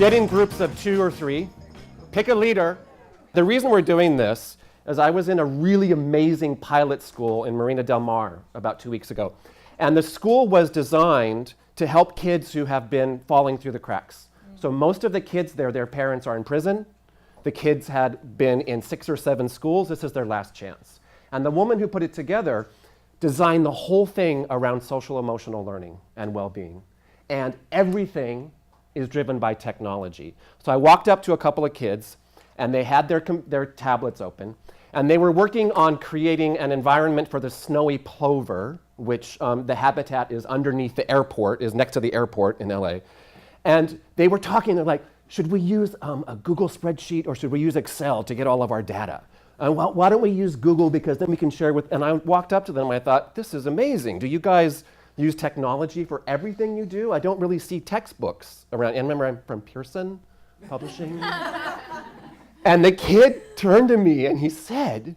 Get in groups of 2 or 3. Pick a leader. The reason we're doing this is I was in a really amazing pilot school in Marina del Mar about 2 weeks ago. And the school was designed to help kids who have been falling through the cracks. So most of the kids there, their parents are in prison. The kids had been in 6 or 7 schools. This is their last chance. And the woman who put it together designed the whole thing around social emotional learning and well-being. And everything is driven by technology. So I walked up to a couple of kids, and they had their tablets open, and they were working on creating an environment for the snowy plover, which the habitat is underneath the airport, is next to the airport in LA. And they were talking, they're like, should we use a Google spreadsheet or should we use Excel to get all of our data? Well, why don't we use Google because then we can share with, and I walked up to them and I thought, this is amazing. Do you guys use technology for everything you do? I don't really see textbooks around. And remember, I'm from Pearson Publishing. And the kid turned to me and he said,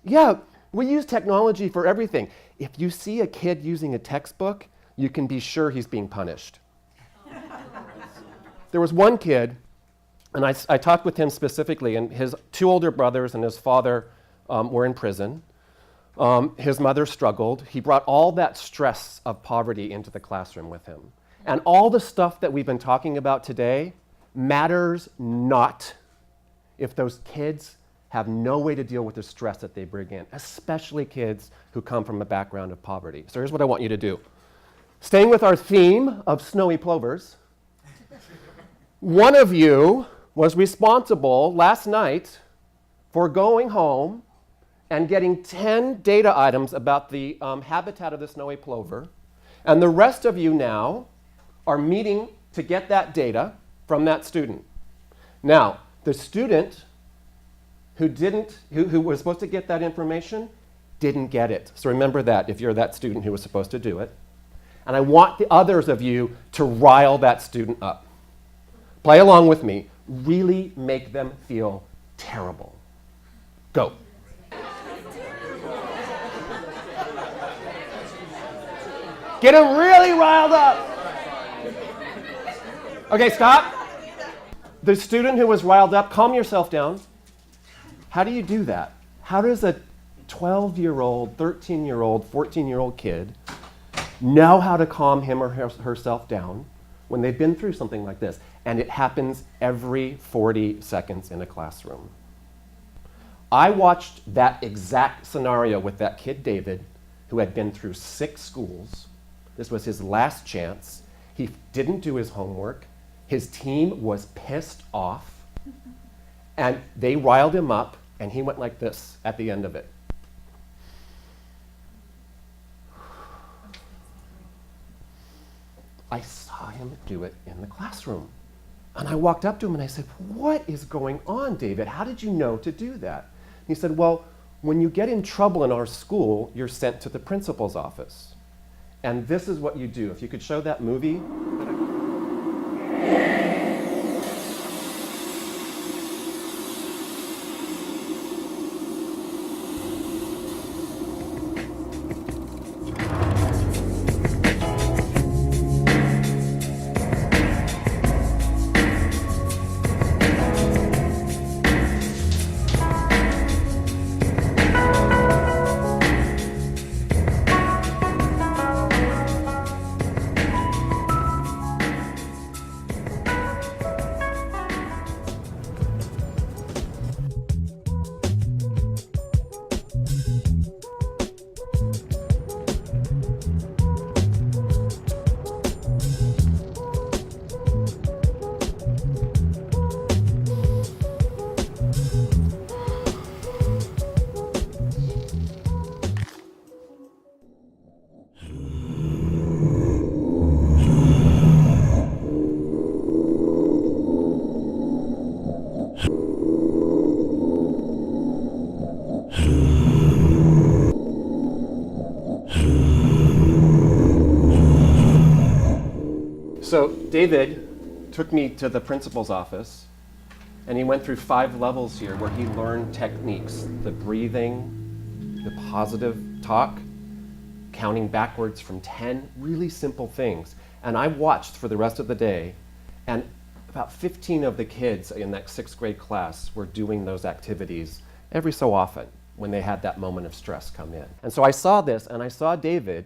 yeah, we use technology for everything. If you see a kid using a textbook, you can be sure he's being punished. There was one kid, and I talked with him specifically, and his 2 older brothers and his father were in prison. His mother struggled. He brought all that stress of poverty into the classroom with him. And all the stuff that we've been talking about today matters not if those kids have no way to deal with the stress that they bring in, especially kids who come from a background of poverty. So here's what I want you to do. Staying with our theme of snowy plovers, one of you was responsible last night for going home and getting 10 data items about the habitat of the snowy plover, and the rest of you now are meeting to get that data from that student. Now, the student who was supposed to get that information didn't get it. So remember that if you're that student who was supposed to do it. And I want the others of you to rile that student up. Play along with me. Really make them feel terrible. Go. Get them really riled up. Okay, stop. The student who was riled up, calm yourself down. How do you do that? How does a 12-year-old, 13-year-old, 14-year-old kid know how to calm him or herself down when they've been through something like this? And it happens every 40 seconds in a classroom. I watched that exact scenario with that kid, David, who had been through 6 schools. This was his last chance. He didn't do his homework. His team was pissed off. And they riled him up, and he went like this at the end of it. I saw him do it in the classroom. And I walked up to him and I said, what is going on, David? How did you know to do that? He said, well, when you get in trouble in our school, you're sent to the principal's office. And this is what you do. If you could show that movie. So David took me to the principal's office, and he went through 5 levels here where he learned techniques, the breathing, the positive talk, counting backwards from 10, really simple things. And I watched for the rest of the day, and about 15 of the kids in that 6th grade class were doing those activities every so often when they had that moment of stress come in. And so I saw this, and I saw David,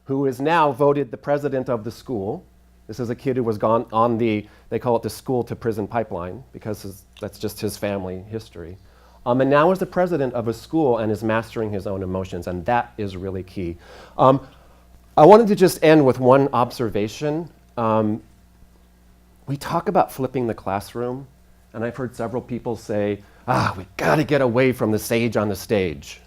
who is now voted the president of the school. This is a kid who was gone on they call it the school to prison pipeline, because that's just his family history. And now is the president of a school and is mastering his own emotions, and that is really key. I wanted to just end with one observation. We talk about flipping the classroom, and I've heard several people say, we gotta get away from the sage on the stage.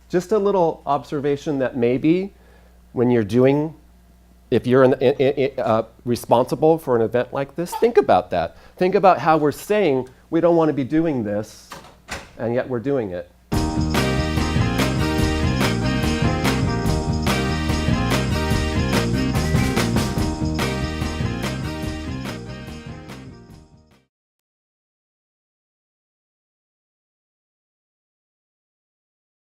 Just a little observation that maybe when you're doing, if you're responsible for an event like this, think about that. Think about how we're saying we don't want to be doing this, and yet we're doing it.